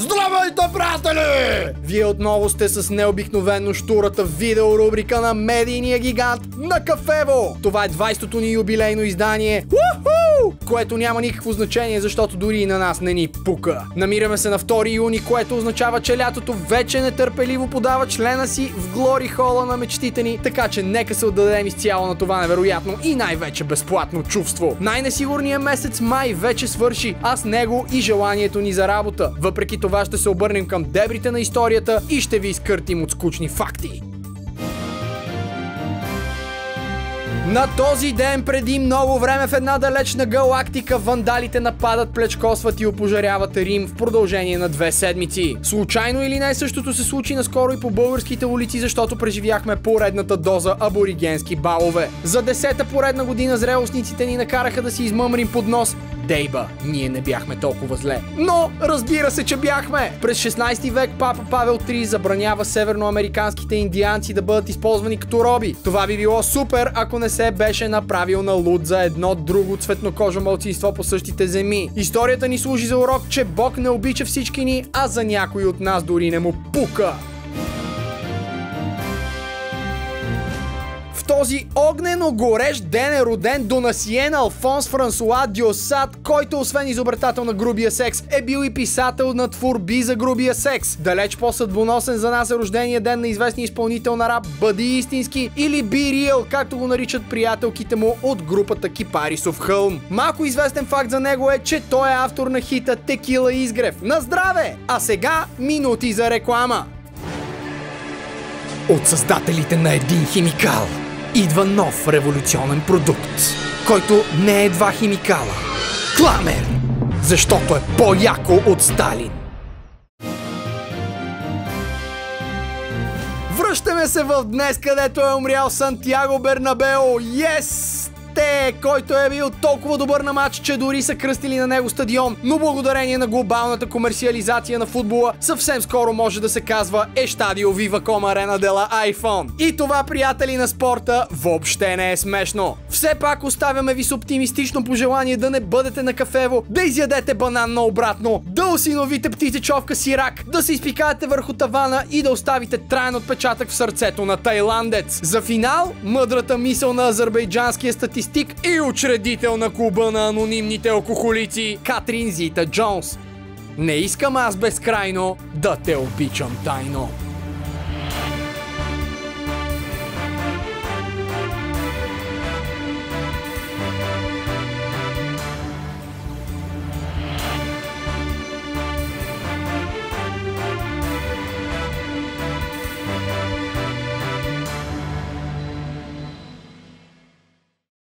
Здравейте, приятели! Вие отново сте с необикновено щурата видеорубрика на медийния гигант на Кафево. Това е 20-то ни юбилейно издание, което няма никакво значение, защото дори и на нас не ни пука. Намираме се на 2 юни, което означава, че лятото вече нетърпеливо подава члена си в глори хола на мечтите ни, така че нека се отдадем изцяло на това невероятно и най-вече безплатно чувство. Най-несигурният месец май вече свърши, а с него и желанието ни за работа. Въпреки това ще се обърнем към дебрите на историята и ще ви изкъртим от скучни факти. На този ден преди много време в една далечна галактика вандалите нападат, плячкосват и опожаряват Рим в продължение на 2 седмици. Случайно или не, същото се случи наскоро и по българските улици, защото преживяхме поредната доза аборигенски балове. За 10-та поредна година зрелостниците ни накараха да си измъмрим под нос: дейба, ние не бяхме толкова зле. Но разбира се, че бяхме! През 16 век папа Павел III забранява северноамериканските индианци да бъдат използвани като роби. Това би било супер, ако не се беше направил на луд за едно друго цветнокожо малцинство по същите земи. Историята ни служи за урок, че Бог не обича всички ни, а за някой от нас дори не му пука. Този огнено горещ ден е роден Донасиен Алфонс Франсуа Дьосад, който освен изобретател на грубия секс, е бил и писател на творби за грубия секс. Далеч по-съдбоносен за нас е рождения ден на известния изпълнител на рап Бъди истински или Be Real, както го наричат приятелките му от групата Кипарисов хълм. Малко известен факт за него е, че той е автор на хита Текила Изгрев. На здраве! А сега минути за реклама. От създателите на един химикал идва нов революционен продукт, който не е 2 химикала. Кламер! Защото е по-яко от Сталин. Връщаме се в днес, където е умрял Сантьяго Бернабео. Yes! Който е бил толкова добър на матч, че дори са кръстили на него стадион, но благодарение на глобалната комерциализация на футбола, съвсем скоро може да се казва Estadio Viva Arena de la iPhone. И това, приятели на спорта, въобще не е смешно. Все пак оставяме ви с оптимистично пожелание да не бъдете на Кафево, да изядете банан наобратно, да осиновите птицечовка сирак, да се изпикаете върху тавана и да оставите траен отпечатък в сърцето на тайландец. За финал, мъдрата мисъл на азербайджанския статистик и учредител на клуба на анонимните алкохолици Катрин Зита Джонс: не искам аз безкрайно да те обичам тайно.